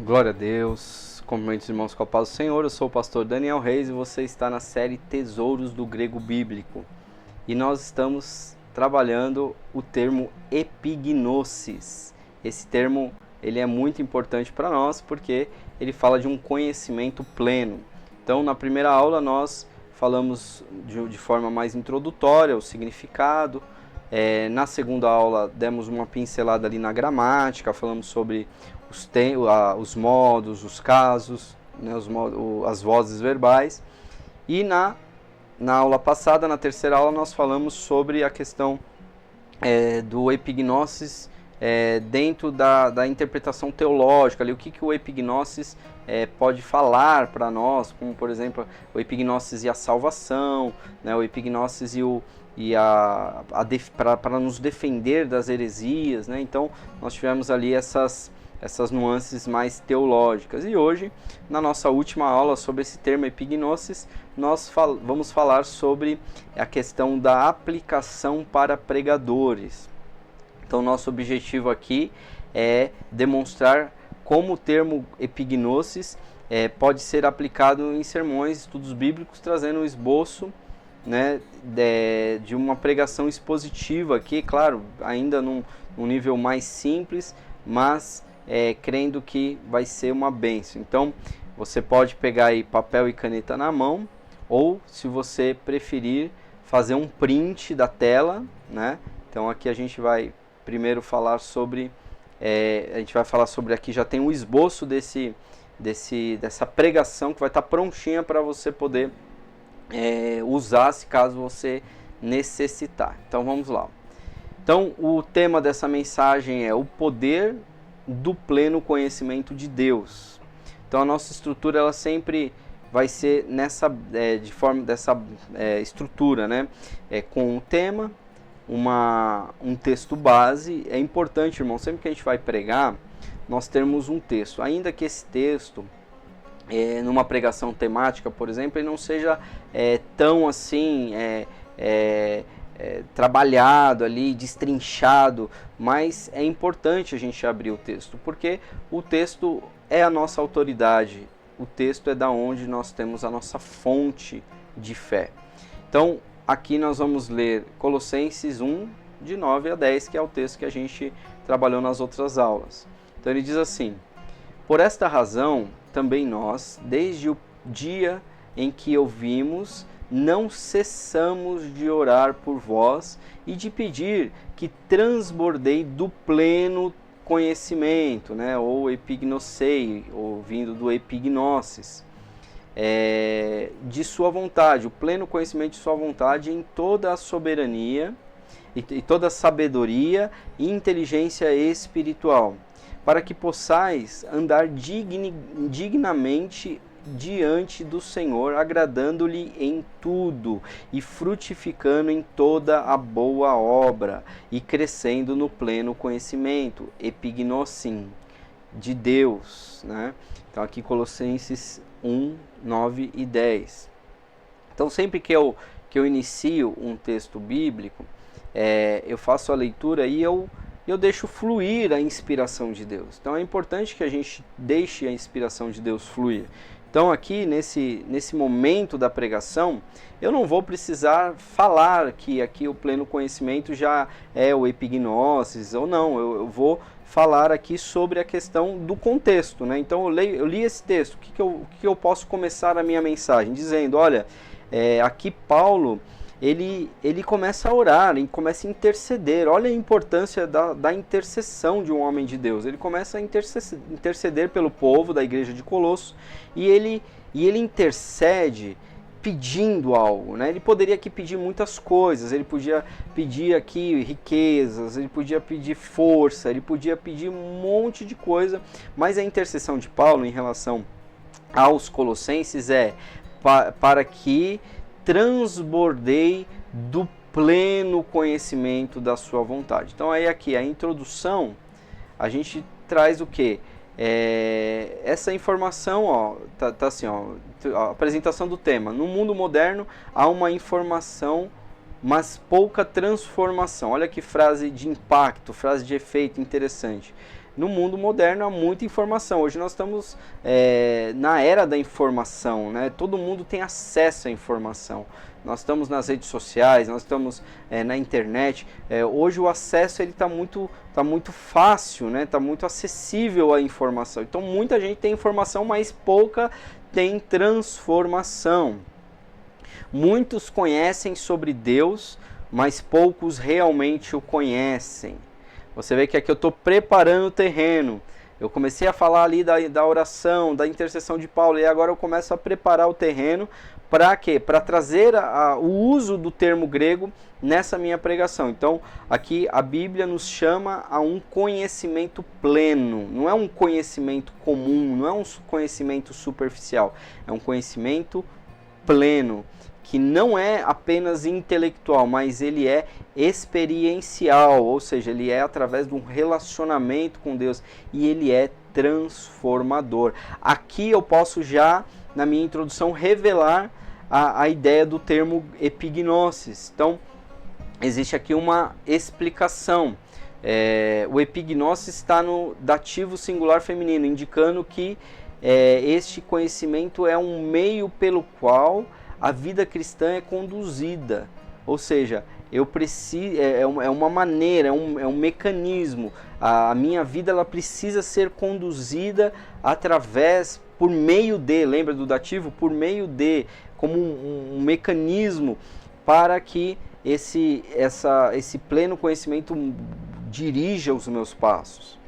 Glória a Deus, cumprimentos irmãos com a paz do Senhor. Eu sou o pastor Daniel Reis e você está na série Tesouros do Grego Bíblico. E nós estamos trabalhando o termo epignosis. Esse termo ele é muito importante para nós porque ele fala de um conhecimento pleno. Então, na primeira aula nós falamos de forma mais introdutória o significado. Na segunda aula demos uma pincelada ali na gramática, falamos sobre os modos, os casos, né, as vozes verbais. E na aula passada, na terceira aula, nós falamos sobre a questão do epignosis dentro da interpretação teológica, ali, o que o epignosis pode falar para nós, como por exemplo o epignosis e a salvação, né, o epignosis para nos defender das heresias, né? Então nós tivemos ali essas nuances mais teológicas. E hoje, na nossa última aula sobre esse termo epignosis, nós vamos falar sobre a questão da aplicação para pregadores. Então nosso objetivo aqui é demonstrar como o termo epignosis pode ser aplicado em sermões, estudos bíblicos, trazendo um esboço, né, de uma pregação expositiva aqui, claro, ainda num nível mais simples, mas crendo que vai ser uma bênção. Então, você pode pegar aí papel e caneta na mão, ou, se você preferir, fazer um print da tela, né? Então, aqui a gente vai primeiro falar sobre, aqui já tem um esboço dessa pregação que vai estar prontinha para você poder usar se caso você necessitar. Então vamos lá. Então o tema dessa mensagem é o poder do pleno conhecimento de Deus. Então a nossa estrutura ela sempre vai ser dessa estrutura, né? Com um tema, um texto base. É importante, irmão, sempre que a gente vai pregar, nós termos um texto, ainda que esse texto numa pregação temática, por exemplo, ele não seja tão assim trabalhado ali, destrinchado, mas é importante a gente abrir o texto, porque o texto é a nossa autoridade, o texto é da onde nós temos a nossa fonte de fé. Então, aqui nós vamos ler Colossenses 1, de 9 a 10, que é o texto que a gente trabalhou nas outras aulas. Então ele diz assim: por esta razão, também nós, desde o dia em que ouvimos, não cessamos de orar por vós e de pedir que transbordei do pleno conhecimento, né, ou epignosei, ou vindo do epignosis, de sua vontade, o pleno conhecimento de sua vontade em toda a soberania e toda a sabedoria e inteligência espiritual, para que possais andar dignamente diante do Senhor, agradando-lhe em tudo e frutificando em toda a boa obra e crescendo no pleno conhecimento, epignosim, de Deus, né? Então aqui Colossenses 1, 9 e 10. Então sempre que eu inicio um texto bíblico, eu faço a leitura e eu deixo fluir a inspiração de Deus. Então é importante que a gente deixe a inspiração de Deus fluir. Então aqui nesse momento da pregação, eu não vou precisar falar que aqui o pleno conhecimento já é o epignosis ou não. Eu vou falar aqui sobre a questão do contexto, né? Então eu li esse texto, o que eu posso começar a minha mensagem? Dizendo, olha, aqui Paulo ele começa a orar, ele começa a interceder. Olha a importância da intercessão de um homem de Deus. Ele começa a interceder pelo povo da igreja de Colossos e ele intercede pedindo algo, né? Ele poderia aqui pedir muitas coisas, ele podia pedir aqui riquezas, ele podia pedir força, ele podia pedir um monte de coisa, mas a intercessão de Paulo em relação aos colossenses para que transbordei do pleno conhecimento da sua vontade. Então aí aqui a introdução, a gente traz o que? Essa informação, ó, tá assim, ó, a apresentação do tema. No mundo moderno há uma informação, mas pouca transformação. Olha que frase de impacto, frase de efeito interessante. no mundo moderno há muita informação. Hoje nós estamos na era da informação, né? Todo mundo tem acesso à informação. Nós estamos nas redes sociais, nós estamos na internet. Hoje o acesso está muito fácil, né? Está muito acessível à informação. Então muita gente tem informação, mas pouca tem transformação. Muitos conhecem sobre Deus, mas poucos realmente o conhecem. Você vê que aqui eu estou preparando o terreno. Eu comecei a falar ali da oração, da intercessão de Paulo, e agora eu começo a preparar o terreno para quê? Para trazer o uso do termo grego nessa minha pregação. Então, aqui a Bíblia nos chama a um conhecimento pleno. Não é um conhecimento comum, não é um conhecimento superficial. É um conhecimento pleno, que não é apenas intelectual, mas ele é experiencial, ou seja, ele é através de um relacionamento com Deus e ele é transformador. Aqui eu posso já, na minha introdução, revelar a ideia do termo epignosis. Então, existe aqui uma explicação. O epignosis está no dativo singular feminino, indicando que este conhecimento é um meio pelo qual a vida cristã é conduzida, ou seja, eu preciso, é uma maneira, é um mecanismo. A minha vida ela precisa ser conduzida por meio de, lembra do dativo? Por meio de, como um mecanismo para que esse pleno conhecimento dirija os meus passos.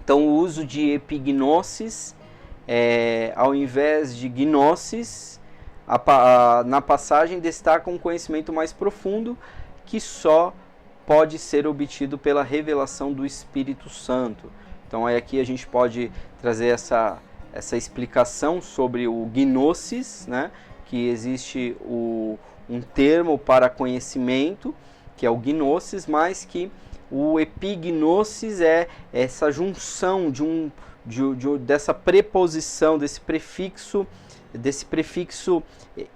Então o uso de epignosis, ao invés de gnosis, na passagem destaca um conhecimento mais profundo que só pode ser obtido pela revelação do Espírito Santo. Então aí aqui a gente pode trazer essa explicação sobre o gnosis, né? Que existe um termo para conhecimento, que é o gnosis, mas que o epignosis é essa junção dessa preposição, desse prefixo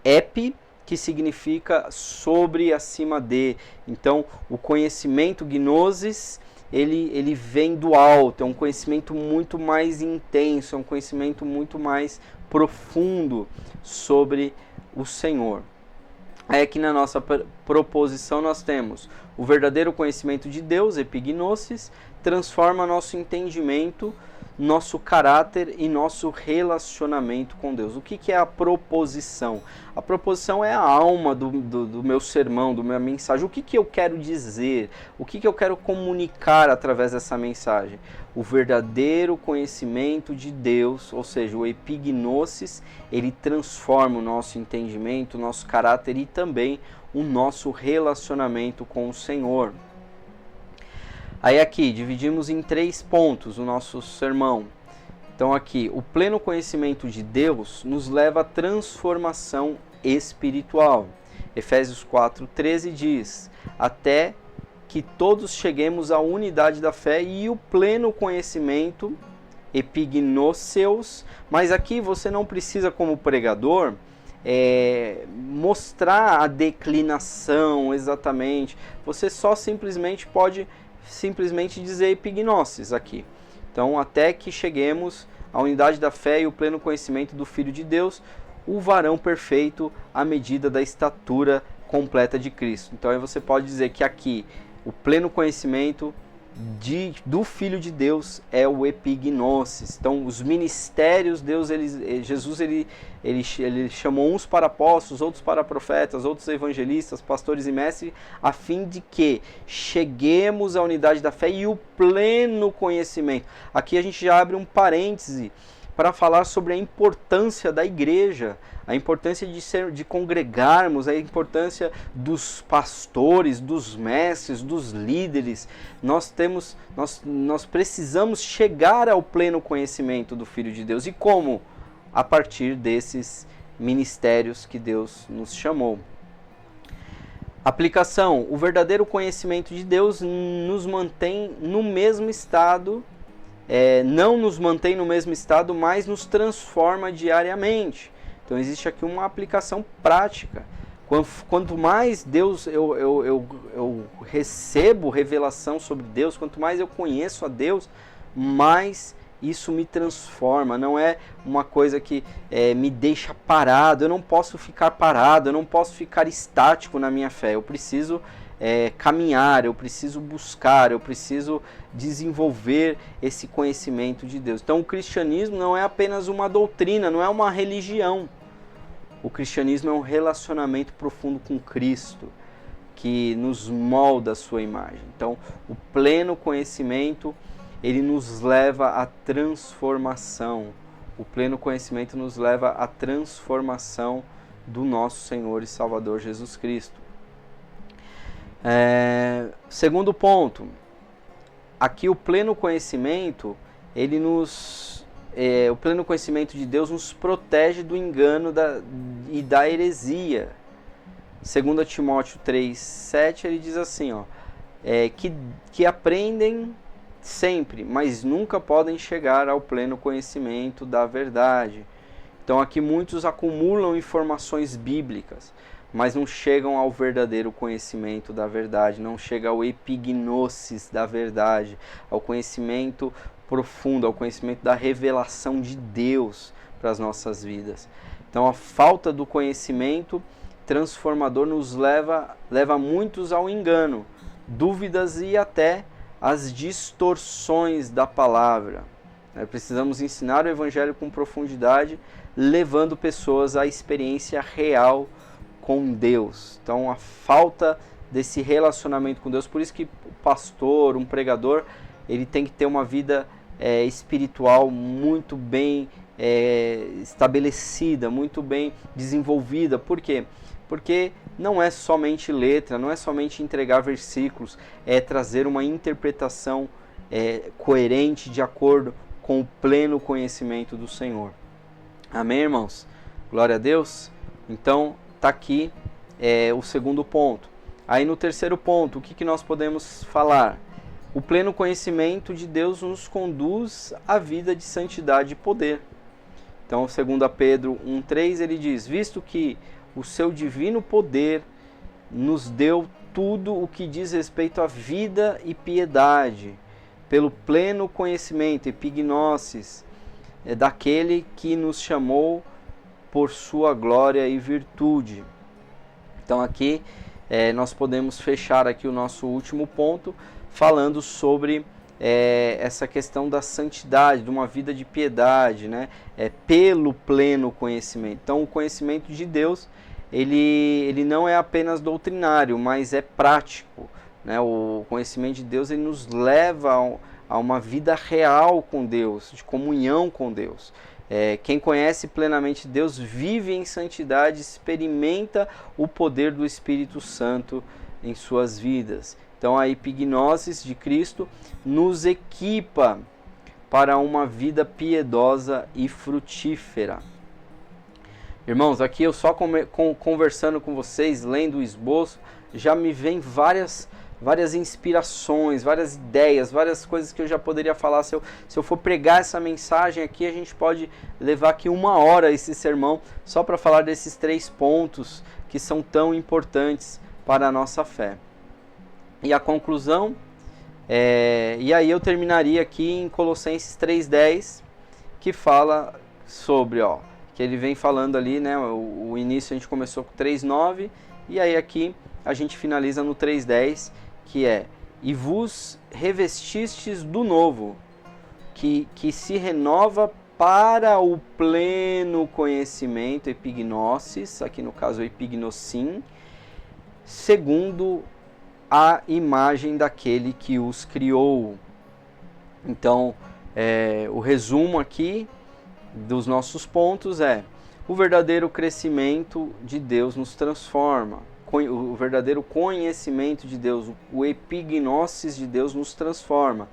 epi, que significa sobre, acima de. Então, o conhecimento gnosis, ele vem do alto, é um conhecimento muito mais intenso, é um conhecimento muito mais profundo sobre o Senhor. Aí aqui na nossa proposição nós temos o verdadeiro conhecimento de Deus, epignosis, transforma nosso entendimento, nosso caráter e nosso relacionamento com Deus. O que é a proposição? A proposição é a alma do meu sermão, da minha mensagem. O que eu quero dizer? O que eu quero comunicar através dessa mensagem? O verdadeiro conhecimento de Deus, ou seja, o epignosis, ele transforma o nosso entendimento, o nosso caráter e também o nosso relacionamento com o Senhor. Aí aqui, dividimos em 3 pontos o nosso sermão. Então aqui, o pleno conhecimento de Deus nos leva à transformação espiritual. Efésios 4:13 diz: até que todos cheguemos à unidade da fé e o pleno conhecimento, epignoseus. Mas aqui você não precisa, como pregador, mostrar a declinação exatamente. Você só simplesmente pode dizer epignosis aqui. Então, até que cheguemos à unidade da fé e o pleno conhecimento do Filho de Deus, o varão perfeito à medida da estatura completa de Cristo. Então, aí você pode dizer que aqui o pleno conhecimento do Filho de Deus é o epignosis. Então, os ministérios, Jesus ele chamou uns para apóstolos, outros para profetas, outros evangelistas, pastores e mestres, a fim de que cheguemos à unidade da fé e o pleno conhecimento. Aqui a gente já abre um parêntese para falar sobre a importância da igreja, a importância de congregarmos, a importância dos pastores, dos mestres, dos líderes. Nós precisamos chegar ao pleno conhecimento do Filho de Deus. E como? A partir desses ministérios que Deus nos chamou. Aplicação: o verdadeiro conhecimento de Deus nos mantém no mesmo estado, não nos mantém no mesmo estado, mas nos transforma diariamente. Então existe aqui uma aplicação prática. Quanto mais Deus eu recebo revelação sobre Deus, quanto mais eu conheço a Deus, mais isso me transforma. Não é uma coisa que me deixa parado. Eu não posso ficar parado, eu não posso ficar estático na minha fé. Eu preciso caminhar, eu preciso buscar, eu preciso desenvolver esse conhecimento de Deus. Então o cristianismo não é apenas uma doutrina, não é uma religião. O cristianismo é um relacionamento profundo com Cristo, que nos molda a sua imagem. Então o pleno conhecimento, ele nos leva à transformação. O pleno conhecimento nos leva à transformação do nosso Senhor e Salvador Jesus Cristo. Segundo ponto, aqui o pleno conhecimento, o pleno conhecimento de Deus nos protege do engano e da heresia. 2 Timóteo 3,7, ele diz assim, que aprendem sempre, mas nunca podem chegar ao pleno conhecimento da verdade. Então aqui muitos acumulam informações bíblicas, mas não chegam ao verdadeiro conhecimento da verdade, não chegam ao epignosis da verdade, ao conhecimento profundo, ao conhecimento da revelação de Deus para as nossas vidas. Então a falta do conhecimento transformador nos leva muitos ao engano, dúvidas e até as distorções da palavra. Precisamos ensinar o Evangelho com profundidade, levando pessoas à experiência real com Deus. Então a falta desse relacionamento com Deus, por isso que o pastor, um pregador, ele tem que ter uma vida espiritual muito bem estabelecida, muito bem desenvolvida. Por quê? Porque não é somente letra, não é somente entregar versículos, é trazer uma interpretação coerente de acordo com o pleno conhecimento do Senhor. Amém, irmãos? Glória a Deus. Então, está aqui o segundo ponto. Aí no terceiro ponto, o que nós podemos falar? O pleno conhecimento de Deus nos conduz à vida de santidade e poder. Então, 2 Pedro 1,3, ele diz: visto que o seu divino poder nos deu tudo o que diz respeito à vida e piedade, pelo pleno conhecimento, epignosis, daquele que nos chamou por sua glória e virtude. Então aqui nós podemos fechar aqui o nosso último ponto, falando sobre essa questão da santidade, de uma vida de piedade, né? Pelo pleno conhecimento. Então o conhecimento de Deus, ele não é apenas doutrinário, mas é prático, né? O conhecimento de Deus, ele nos leva a uma vida real com Deus, de comunhão com Deus. Quem conhece plenamente Deus vive em santidade, experimenta o poder do Espírito Santo em suas vidas. Então a epignosis de Cristo nos equipa para uma vida piedosa e frutífera. Irmãos, aqui eu só conversando com vocês, lendo o esboço, já me vem várias inspirações, várias ideias, várias coisas que eu já poderia falar. Se eu for pregar essa mensagem aqui, a gente pode levar aqui 1 hora esse sermão só para falar desses 3 pontos que são tão importantes para a nossa fé. E a conclusão, e aí eu terminaria aqui em Colossenses 3,10, que fala sobre, que ele vem falando ali, né, o início a gente começou com 3,9, e aí aqui a gente finaliza no 3,10, que é: e vos revestistes do novo, que se renova para o pleno conhecimento, epignosis, aqui no caso epignosim, segundo a imagem daquele que os criou. Então, o resumo aqui dos nossos pontos o verdadeiro crescimento de Deus nos transforma. O verdadeiro conhecimento de Deus, o epignosis de Deus nos transforma.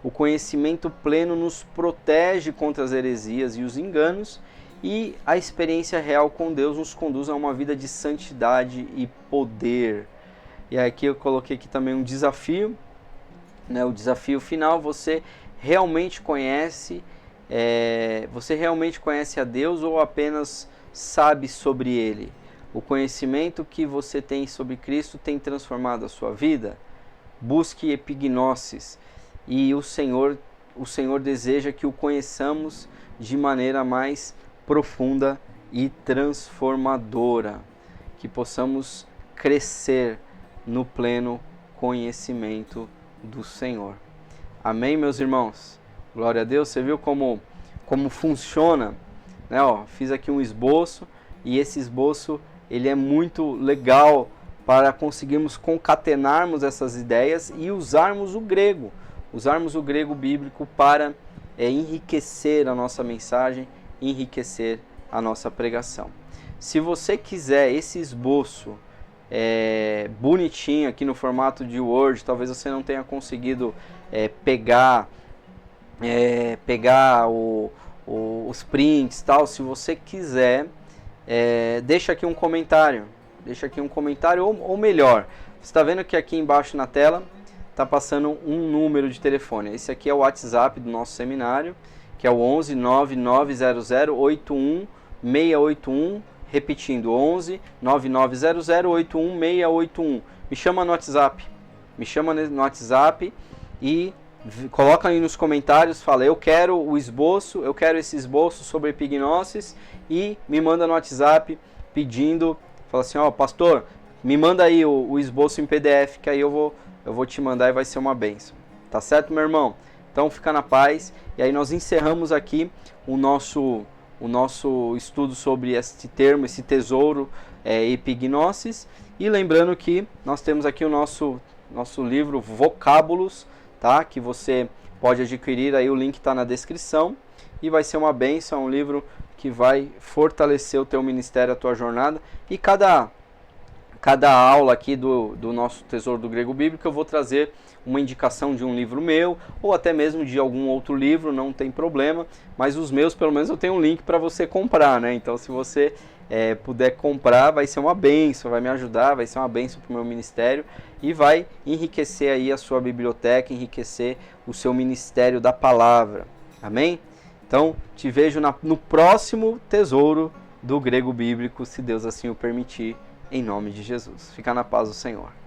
O conhecimento pleno nos protege contra as heresias e os enganos, e a experiência real com Deus nos conduz a uma vida de santidade e poder. E aqui eu coloquei aqui também um desafio, né? O desafio final: você realmente conhece a Deus ou apenas sabe sobre Ele? O conhecimento que você tem sobre Cristo tem transformado a sua vida? Busque epignosis, e o Senhor o Senhor deseja que o conheçamos de maneira mais profunda e transformadora, que possamos crescer no pleno conhecimento do Senhor. Amém, meus irmãos? Glória a Deus. Você viu como funciona? Né? Ó, fiz aqui um esboço, e esse esboço ele é muito legal para conseguirmos concatenarmos essas ideias e usarmos o grego bíblico para enriquecer a nossa mensagem, enriquecer a nossa pregação. Se você quiser esse esboço bonitinho aqui no formato de Word, talvez você não tenha conseguido pegar os prints, tal. Se você quiser, deixa aqui um comentário, ou melhor, você está vendo que aqui embaixo na tela está passando um número de telefone. Esse aqui é o WhatsApp do nosso seminário, que é o 11 9900 81 681, repetindo, 11 9900 81 681. Me chama no WhatsApp e coloca aí nos comentários, fala: eu quero esse esboço sobre epignosis, e me manda no WhatsApp pedindo, fala assim: ó, pastor, me manda aí o esboço em PDF, que aí eu vou te mandar e vai ser uma bênção. Tá certo, meu irmão? Então fica na paz. E aí nós encerramos aqui o nosso estudo sobre esse termo, esse tesouro, epignosis. E lembrando que nós temos aqui o nosso livro Vocábulos, tá? Que você pode adquirir, aí o link está na descrição. E vai ser uma bênção, um livro que vai fortalecer o teu ministério, a tua jornada. E cada aula aqui do nosso Tesouro do Grego Bíblico, eu vou trazer uma indicação de um livro meu, ou até mesmo de algum outro livro, não tem problema, mas os meus, pelo menos, eu tenho um link para você comprar, né? Então, se você puder comprar, vai ser uma bênção, vai me ajudar, vai ser uma bênção para o meu ministério, e vai enriquecer aí a sua biblioteca, enriquecer o seu ministério da palavra. Amém? Então, te vejo no próximo Tesouro do Grego Bíblico, se Deus assim o permitir, em nome de Jesus. Fica na paz do Senhor.